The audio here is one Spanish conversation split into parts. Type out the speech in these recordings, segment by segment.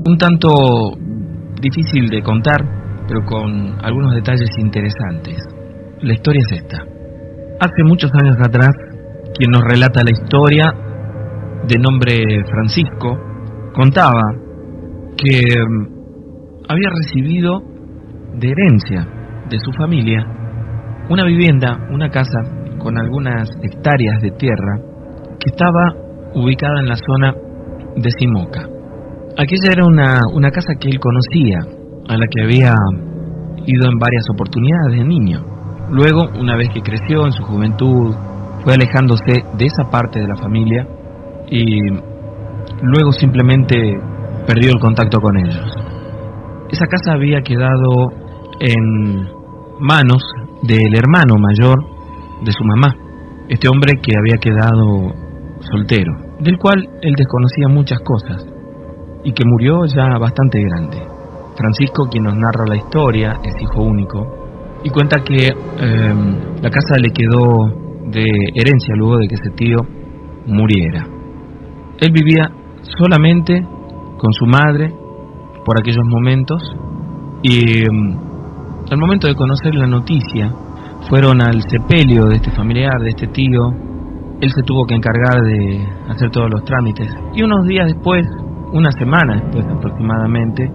Un tanto difícil de contar, pero con algunos detalles interesantes. La historia es esta. Hace muchos años atrás, quien nos relata la historia, de nombre Francisco, contaba que había recibido de herencia de su familia una vivienda, una casa con algunas hectáreas de tierra que estaba ubicada en la zona de Simoca. Aquella era una casa que él conocía, a la que había ido en varias oportunidades de niño. Luego, una vez que creció en su juventud, fue alejándose de esa parte de la familia y luego simplemente perdió el contacto con ellos. Esa casa había quedado en manos del hermano mayor de su mamá, este hombre que había quedado soltero, del cual él desconocía muchas cosas y que murió ya bastante grande. Francisco, quien nos narra la historia, es hijo único y cuenta que la casa le quedó de herencia luego de que ese tío muriera. Él vivía solamente con su madre por aquellos momentos y al momento de conocer la noticia fueron al sepelio de este familiar, de este tío. Él se tuvo que encargar de hacer todos los trámites y unos días después, una semana después aproximadamente,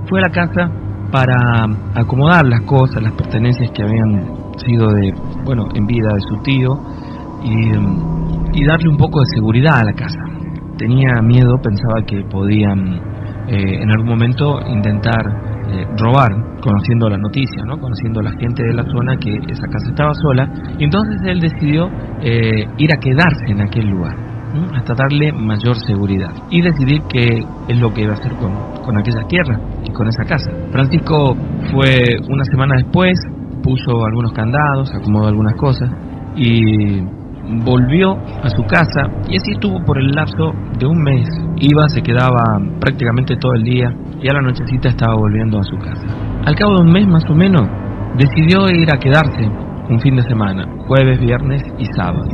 fue a la casa para acomodar las cosas, las pertenencias que habían sido en vida de su tío y darle un poco de seguridad a la casa. Tenía miedo, pensaba que podían en algún momento intentar robar, conociendo la noticia, ¿no? Conociendo a la gente de la zona que esa casa estaba sola, y entonces él decidió ir a quedarse en aquel lugar, ¿no? Hasta darle mayor seguridad y decidir qué es lo que iba a hacer con aquellas tierras y con esa casa. Francisco fue una semana después, puso algunos candados, acomodó algunas cosas y volvió a su casa, y así estuvo por el lapso de un mes. Iba, se quedaba prácticamente todo el día y a la nochecita estaba volviendo a su casa. Al cabo de un mes más o menos decidió ir a quedarse un fin de semana, jueves, viernes y sábado,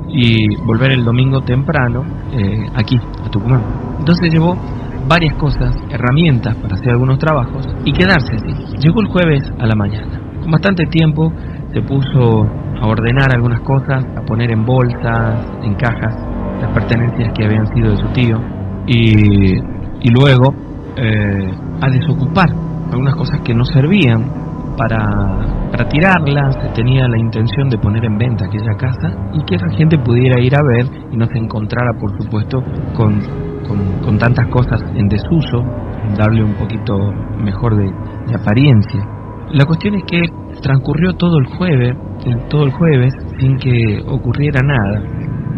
y volver el domingo temprano aquí a Tucumán. Entonces llevó varias cosas, herramientas para hacer algunos trabajos y quedarse así. Llegó el jueves a la mañana, con bastante tiempo se puso a ordenar algunas cosas, a poner en bolsas, en cajas, las pertenencias que habían sido de su tío, y luego a desocupar algunas cosas que no servían para tirarlas. Tenía la intención de poner en venta aquella casa y que esa gente pudiera ir a ver y no se encontrara, por supuesto, con tantas cosas en desuso, darle un poquito mejor de apariencia. La cuestión es que transcurrió todo el jueves sin que ocurriera nada,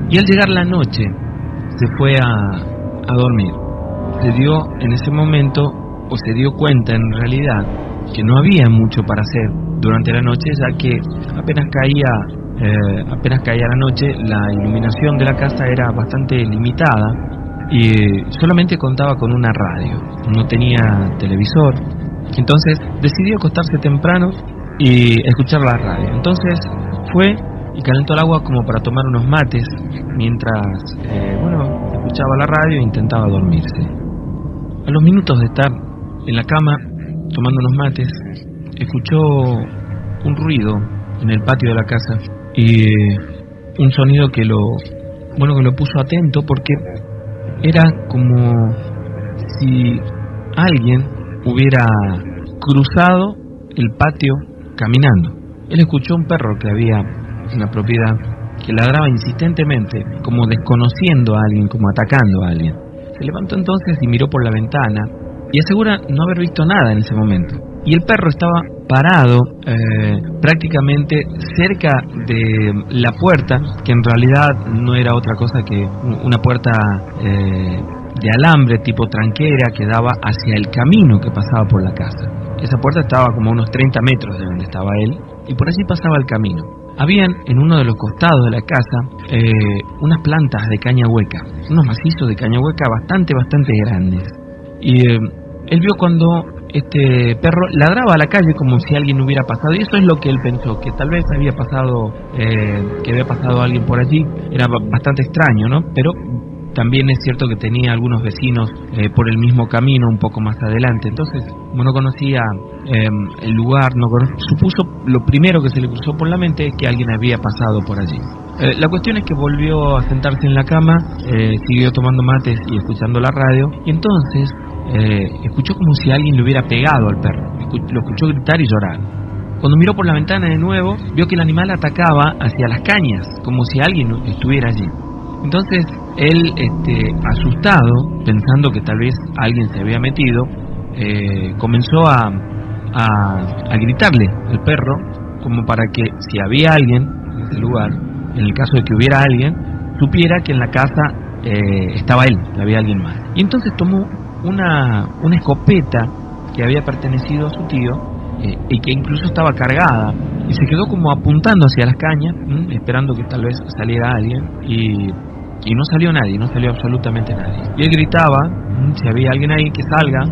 y al llegar la noche se fue a dormir. Se dio en ese momento, o se dio cuenta en realidad, que no había mucho para hacer durante la noche, ya que apenas caía la noche, la iluminación de la casa era bastante limitada y solamente contaba con una radio, no tenía televisor. Entonces decidió acostarse temprano y escuchar la radio. Entonces fue y calentó el agua como para tomar unos mates mientras escuchaba la radio e intentaba dormirse. A los minutos de estar en la cama tomando unos mates, escuchó un ruido en el patio de la casa y un sonido que lo puso atento, porque era como si alguien hubiera cruzado el patio caminando. Él escuchó un perro que había en la propiedad que ladraba insistentemente, como desconociendo a alguien, como atacando a alguien. Se levantó entonces y miró por la ventana y asegura no haber visto nada en ese momento. Y el perro estaba parado prácticamente cerca de la puerta, que en realidad no era otra cosa que una puerta de alambre tipo tranquera que daba hacia el camino que pasaba por la casa. Esa puerta estaba como a unos 30 metros de donde estaba él, y por allí pasaba el camino. Habían en uno de los costados de la casa unas plantas de caña hueca, unos macizos de caña hueca bastante grandes. Y él vio cuando este perro ladraba a la calle como si alguien hubiera pasado, y eso es lo que él pensó, que tal vez había pasado alguien por allí. Era bastante extraño, ¿no? Pero También es cierto que tenía algunos vecinos por el mismo camino un poco más adelante. Entonces, como no conocía el lugar, supuso, lo primero que se le cruzó por la mente es que alguien había pasado por allí. La cuestión es que volvió a sentarse en la cama, siguió tomando mates y escuchando la radio, y entonces escuchó como si alguien le hubiera pegado al perro. Lo escuchó gritar y llorar. Cuando miró por la ventana de nuevo, vio que el animal atacaba hacia las cañas, como si alguien estuviera allí. Entonces él, asustado, pensando que tal vez alguien se había metido, comenzó a gritarle al perro, como para que si había alguien en ese lugar, en el caso de que hubiera alguien, supiera que en la casa estaba él, que había alguien más. Y entonces tomó una escopeta que había pertenecido a su tío, y que incluso estaba cargada, y se quedó como apuntando hacia las cañas, esperando que tal vez saliera alguien, y no salió nadie, no salió absolutamente nadie. Y él gritaba, si había alguien ahí, que salga.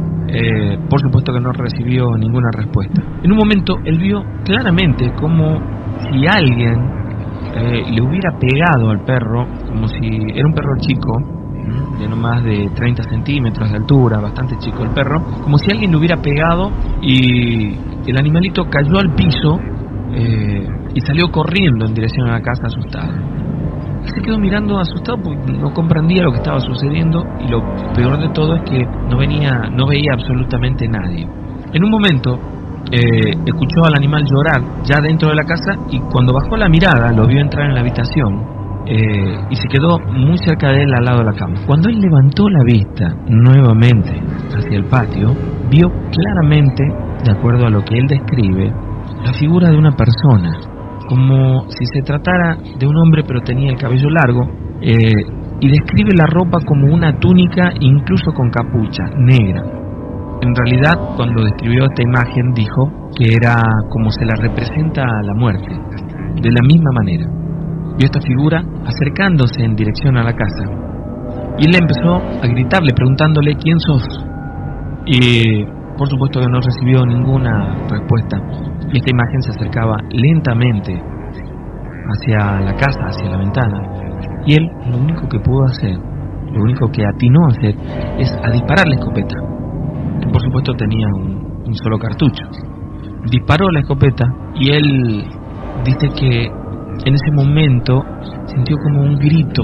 Por supuesto que no recibió ninguna respuesta. En un momento él vio claramente como si alguien le hubiera pegado al perro, como si era un perro chico, de no más de 30 centímetros de altura, bastante chico el perro, como si alguien le hubiera pegado, y el animalito cayó al piso y salió corriendo en dirección a la casa asustado. Se quedó mirando asustado porque no comprendía lo que estaba sucediendo, y lo peor de todo es que no veía absolutamente nadie. En un momento escuchó al animal llorar ya dentro de la casa, y cuando bajó la mirada lo vio entrar en la habitación, y se quedó muy cerca de él al lado de la cama. Cuando él levantó la vista nuevamente hacia el patio, vio claramente, de acuerdo a lo que él describe, la figura de una persona, como si se tratara de un hombre, pero tenía el cabello largo, y describe la ropa como una túnica, incluso con capucha negra. En realidad, cuando describió esta imagen, dijo que era como se la representa a la muerte, de la misma manera. Vio esta figura acercándose en dirección a la casa, y él le empezó a gritarle, preguntándole: ¿quién sos? Y por supuesto que no recibió ninguna respuesta, y esta imagen se acercaba lentamente hacia la casa, hacia la ventana, y él lo único que pudo hacer, lo único que atinó a hacer, es a disparar la escopeta, que por supuesto tenía un solo cartucho. Disparó la escopeta, y él dice que en ese momento sintió como un grito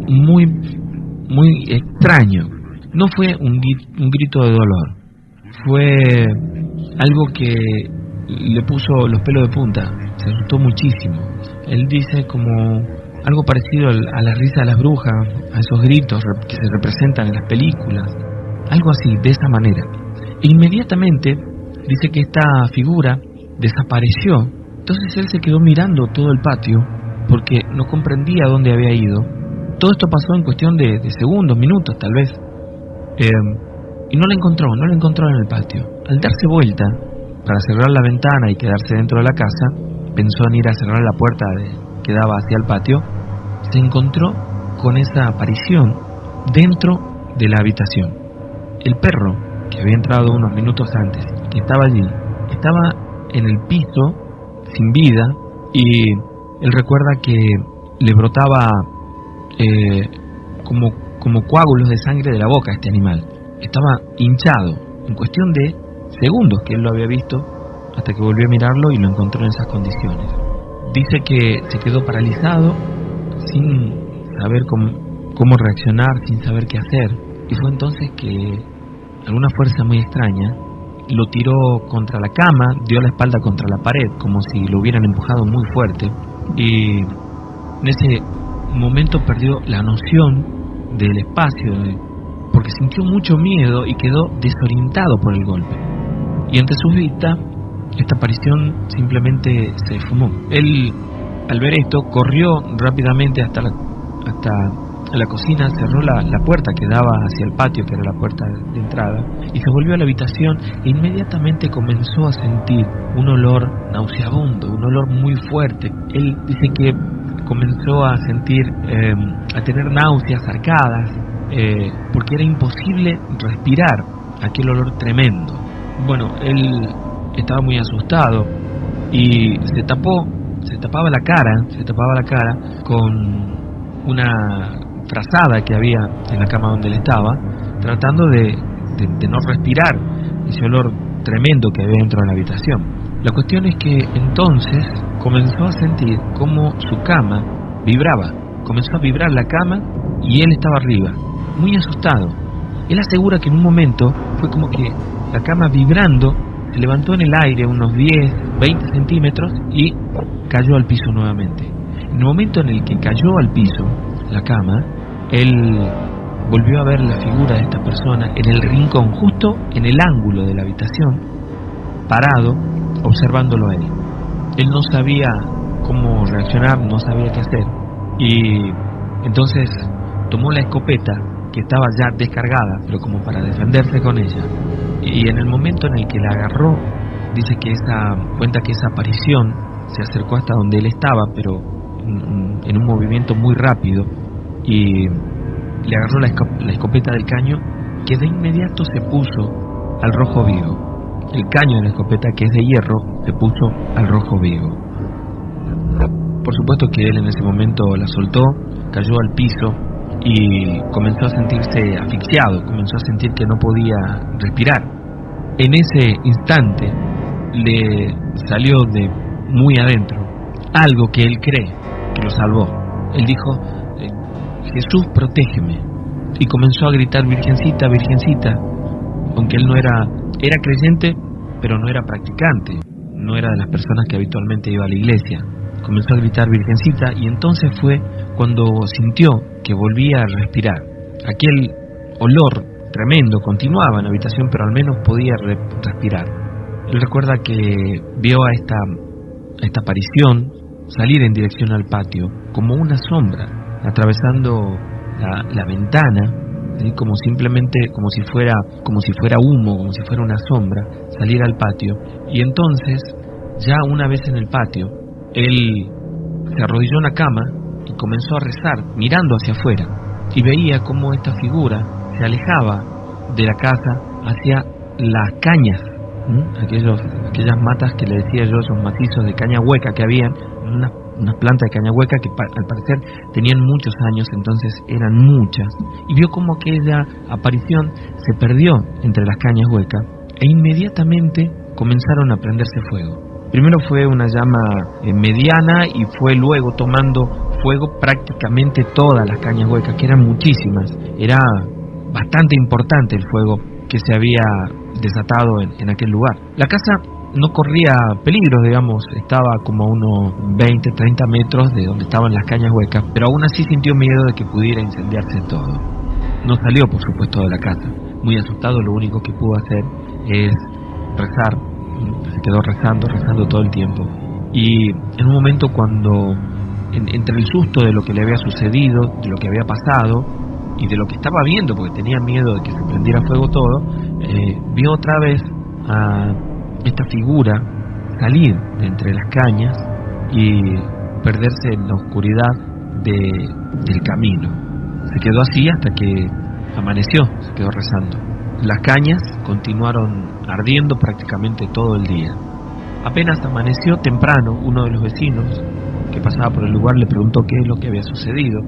muy, muy extraño. No fue un grito de dolor, fue algo que le puso los pelos de punta, se asustó muchísimo. Él dice como algo parecido a la risa de las brujas, a esos gritos que se representan en las películas, algo así, de esa manera. E inmediatamente dice que esta figura desapareció. Entonces él se quedó mirando todo el patio porque no comprendía dónde había ido. Todo esto pasó en cuestión de segundos, minutos tal vez. Y no la encontró en el patio. Al darse vuelta para cerrar la ventana y quedarse dentro de la casa, pensó en ir a cerrar la puerta que daba hacia el patio. Se encontró con esa aparición dentro de la habitación. El perro, que había entrado unos minutos antes, que estaba allí, estaba en el piso sin vida, y él recuerda que le brotaba como coágulos de sangre de la boca a este animal. Estaba hinchado en cuestión de segundos que él lo había visto, hasta que volvió a mirarlo y lo encontró en esas condiciones. Dice que se quedó paralizado, sin saber cómo reaccionar, sin saber qué hacer, y fue entonces que alguna fuerza muy extraña lo tiró contra la cama, dio la espalda contra la pared, como si lo hubieran empujado muy fuerte, y en ese momento perdió la noción del espacio, porque sintió mucho miedo y quedó desorientado por el golpe. Y ante su vista, esta aparición simplemente se esfumó. Él, al ver esto, corrió rápidamente hasta la cocina, cerró la puerta que daba hacia el patio, que era la puerta de entrada, y se volvió a la habitación, e inmediatamente comenzó a sentir un olor nauseabundo, un olor muy fuerte. Él dice que comenzó a sentir, a tener náuseas arcadas, porque era imposible respirar aquel olor tremendo. Bueno, él estaba muy asustado y se tapaba la cara con una frazada que había en la cama donde él estaba, tratando de no respirar ese olor tremendo que había dentro de la habitación. La cuestión es que entonces comenzó a sentir cómo su cama vibraba, comenzó a vibrar la cama y él estaba arriba, muy asustado. Él asegura que en un momento fue como que la cama vibrando se levantó en el aire unos 10, 20 centímetros y cayó al piso nuevamente. En el momento en el que cayó al piso la cama, él volvió a ver la figura de esta persona en el rincón, justo en el ángulo de la habitación, parado, observándolo a él. Él no sabía cómo reaccionar, no sabía qué hacer, y entonces tomó la escopeta, que estaba ya descargada, pero como para defenderse con ella, y en el momento en el que la agarró, dice que cuenta que esa aparición se acercó hasta donde él estaba, pero en un movimiento muy rápido, y le agarró la escopeta del caño, que de inmediato se puso al rojo vivo. El caño de la escopeta, que es de hierro, se puso al rojo vivo. Por supuesto que él en ese momento la soltó, cayó al piso y comenzó a sentirse asfixiado, comenzó a sentir que no podía respirar. En ese instante le salió de muy adentro algo que él cree que lo salvó. Él dijo: Jesús, protégeme. Y comenzó a gritar: Virgencita, Virgencita. Aunque él no era creyente, pero no era practicante, no era de las personas que habitualmente iba a la iglesia. Comenzó a gritar: Virgencita, y entonces fue cuando sintió que volvía a respirar. Aquel olor tremendo continuaba en la habitación, pero al menos podía respirar. Él recuerda que vio a esta aparición salir en dirección al patio como una sombra, atravesando la ventana, ¿sí? Como si fuera humo, como si fuera una sombra, salir al patio. Y entonces, ya una vez en el patio, él se arrodilló en la cama y comenzó a rezar, mirando hacia afuera, y veía cómo esta figura se alejaba de la casa hacia las cañas, aquellas matas que le decía yo, esos macizos de caña hueca que habían, unas plantas de caña hueca que al parecer tenían muchos años, entonces eran muchas, y vio como aquella aparición se perdió entre las cañas huecas, e inmediatamente comenzaron a prenderse fuego. Primero fue una llama mediana y fue luego tomando fuego prácticamente todas las cañas huecas, que eran muchísimas. Era bastante importante el fuego que se había desatado en aquel lugar. La casa no corría peligros, digamos, estaba como a unos 20, 30 metros de donde estaban las cañas huecas, pero aún así sintió miedo de que pudiera incendiarse todo. No salió, por supuesto, de la casa. Muy asustado, lo único que pudo hacer es rezar. Se quedó rezando todo el tiempo. Y en un momento, cuando entre el susto de lo que le había sucedido, de lo que había pasado y de lo que estaba viendo, porque tenía miedo de que se prendiera fuego todo, vio otra vez a esta figura salir de entre las cañas y perderse en la oscuridad del camino. Se quedó así hasta que amaneció, se quedó rezando. Las cañas continuaron ardiendo prácticamente todo el día. Apenas amaneció temprano, uno de los vecinos que pasaba por el lugar le preguntó qué es lo que había sucedido,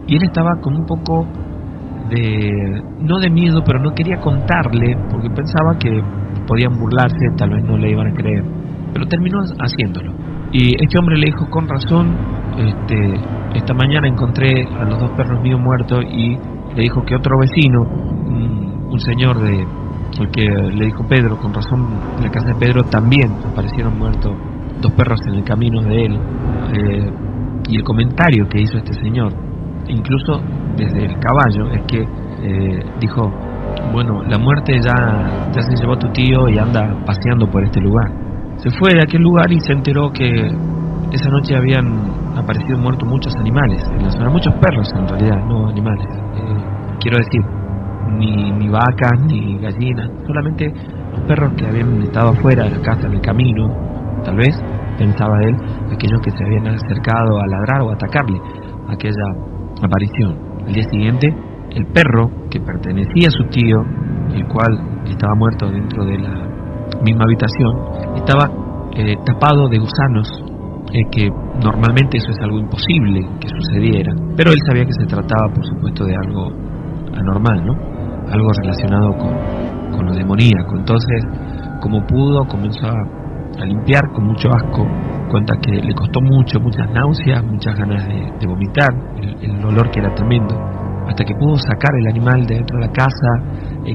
y él estaba con un poco no de miedo, pero no quería contarle porque pensaba que podían burlarse, tal vez no le iban a creer, pero terminó haciéndolo. Y este hombre le dijo: con razón, esta mañana encontré a los 2 perros míos muertos, y le dijo que otro vecino, un señor el que le dijo Pedro, con razón, en la casa de Pedro también aparecieron muertos 2 perros en el camino de él. Y el comentario que hizo este señor, incluso desde el caballo, es que dijo: bueno, la muerte ya se llevó a tu tío y anda paseando por este lugar. Se fue de aquel lugar y se enteró que esa noche habían aparecido muertos muchos animales en la zona, muchos perros en realidad, no animales. Quiero decir, ni vacas ni gallinas, solamente los perros que habían estado afuera de la casa, en el camino, tal vez, pensaba él, aquellos que se habían acercado a ladrar o a atacarle a aquella aparición. Al día siguiente, el perro que pertenecía a su tío, el cual estaba muerto dentro de la misma habitación, estaba tapado de gusanos que normalmente eso es algo imposible que sucediera, pero él sabía que se trataba, por supuesto, de algo anormal, ¿no? Algo relacionado con lo demoníaco. Entonces, como pudo, comenzó a limpiar con mucho asco. Cuenta que le costó muchas náuseas, muchas ganas de vomitar, el olor que era tremendo, hasta que pudo sacar el animal de dentro de la casa,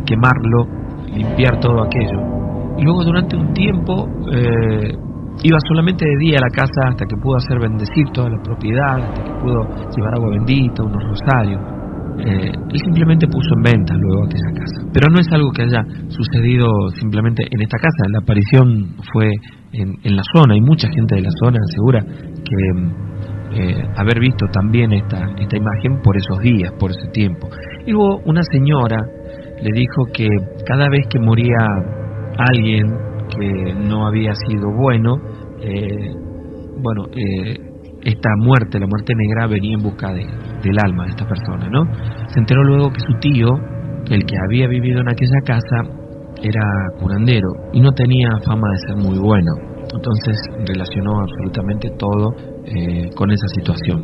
quemarlo, limpiar todo aquello. Y luego durante un tiempo iba solamente de día a la casa hasta que pudo hacer bendecir toda la propiedad, hasta que pudo llevar agua bendita, unos rosarios. Él simplemente puso en venta luego aquella casa. Pero no es algo que haya sucedido simplemente en esta casa. La aparición fue en la zona, y mucha gente de la zona asegura que haber visto también esta imagen por esos días, por ese tiempo. Y luego una señora le dijo que cada vez que moría alguien que no había sido bueno, esta muerte, la muerte negra, venía en busca del alma de esta persona, ¿no? Se enteró luego que su tío, el que había vivido en aquella casa, era curandero y no tenía fama de ser muy bueno. Entonces relacionó absolutamente todo con esa situación.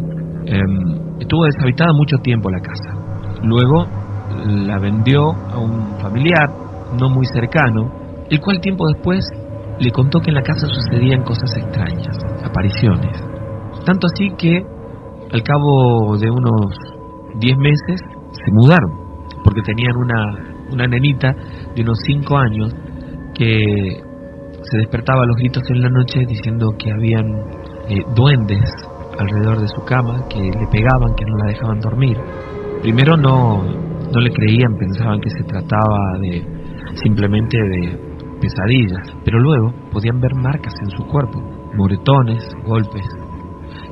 Estuvo deshabitada mucho tiempo la casa. Luego la vendió a un familiar no muy cercano, el cual tiempo después le contó que en la casa sucedían cosas extrañas, apariciones. Tanto así que al cabo de unos 10 meses se mudaron, porque tenían una nenita de unos 5 años que se despertaba a los gritos en la noche diciendo que habían duendes alrededor de su cama, que le pegaban, que no la dejaban dormir. Primero no le creían, pensaban que se trataba simplemente de pesadillas, pero luego podían ver marcas en su cuerpo, moretones, golpes,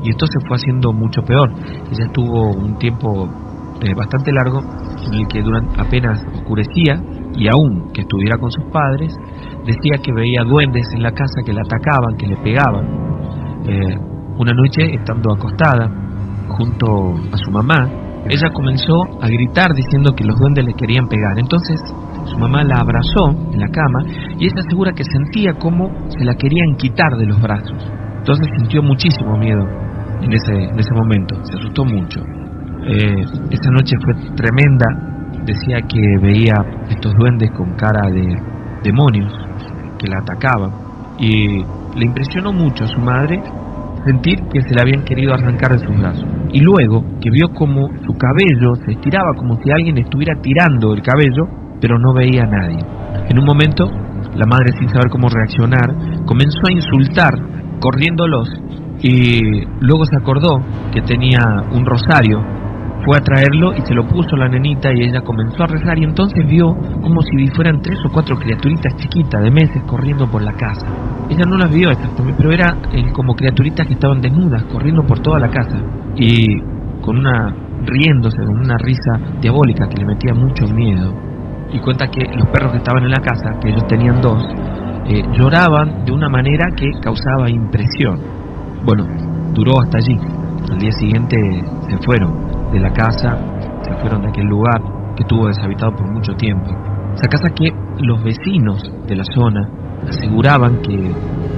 y esto se fue haciendo mucho peor. Ella tuvo un tiempo bastante largo en el que apenas oscurecía, y aún que estuviera con sus padres, decía que veía duendes en la casa que la atacaban, que le pegaban. Una noche, estando acostada junto a su mamá, ella comenzó a gritar diciendo que los duendes le querían pegar. Entonces su mamá la abrazó en la cama y ella asegura que sentía como se la querían quitar de los brazos. Entonces sintió muchísimo miedo en ese momento, se asustó mucho. Esa noche fue tremenda. Decía que veía estos duendes con cara de demonios que la atacaban, y le impresionó mucho a su madre sentir que se le habían querido arrancar de sus brazos, y luego que vio como su cabello se estiraba como si alguien estuviera tirando el cabello, pero no veía a nadie. En un momento, la madre, sin saber cómo reaccionar, comenzó a insultar, corriéndolos, y luego se acordó que tenía un rosario. Fue a traerlo y se lo puso a la nenita, y ella comenzó a rezar, y entonces vio como si fueran 3 o 4 criaturitas chiquitas de meses corriendo por la casa. Ella no las vio exactamente, pero eran como criaturitas que estaban desnudas corriendo por toda la casa, y riéndose con una risa diabólica que le metía mucho miedo. Y cuenta que los perros que estaban en la casa, que ellos tenían 2, lloraban de una manera que causaba impresión. Bueno, duró hasta allí. Al día siguiente se fueron de la casa, se fueron de aquel lugar que estuvo deshabitado por mucho tiempo. Esa casa que los vecinos de la zona aseguraban que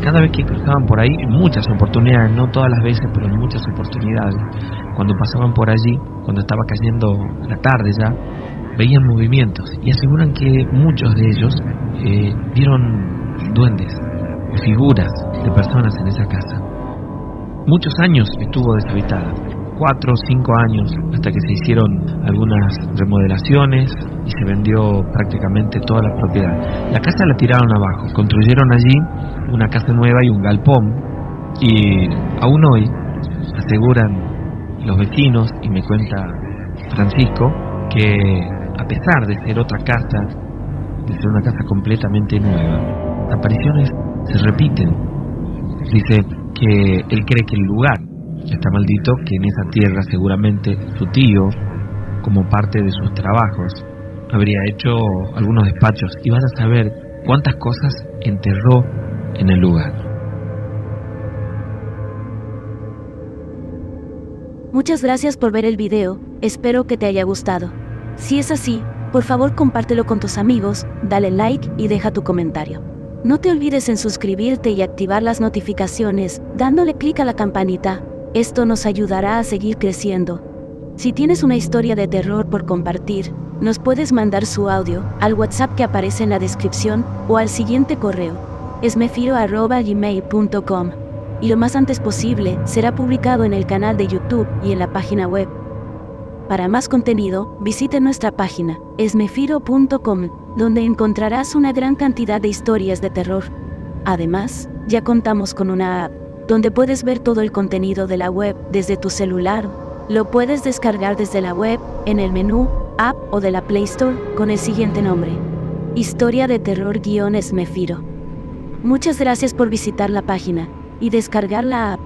cada vez que cruzaban por ahí, en muchas oportunidades, no todas las veces, pero en muchas oportunidades, cuando pasaban por allí, cuando estaba cayendo la tarde ya, veían movimientos, y aseguran que muchos de ellos vieron duendes o figuras de personas en esa casa. Muchos años estuvo deshabitada, 4 o 5 años, hasta que se hicieron algunas remodelaciones y se vendió prácticamente toda la propiedad. La casa la tiraron abajo, construyeron allí una casa nueva y un galpón, y aún hoy aseguran los vecinos, y me cuenta Francisco, que a pesar de ser otra casa, de ser una casa completamente nueva, las apariciones se repiten. Dice que él cree que el lugar está maldito, que en esa tierra seguramente su tío, como parte de sus trabajos, habría hecho algunos despachos, y vas a saber cuántas cosas enterró en el lugar. Muchas gracias por ver el video, espero que te haya gustado. Si es así, por favor compártelo con tus amigos, dale like y deja tu comentario. No te olvides en suscribirte y activar las notificaciones, dándole clic a la campanita. Esto nos ayudará a seguir creciendo. Si tienes una historia de terror por compartir, nos puedes mandar su audio al WhatsApp que aparece en la descripción o al siguiente correo, esmefiro@gmail.com. Y lo más antes posible será publicado en el canal de YouTube y en la página web. Para más contenido, visite nuestra página, esmefiro.com, donde encontrarás una gran cantidad de historias de terror. Además, ya contamos con una app, donde puedes ver todo el contenido de la web desde tu celular. Lo puedes descargar desde la web, en el menú, app o de la Play Store, con el siguiente nombre: Historia de Terror-Esmefiro. Muchas gracias por visitar la página y descargar la app.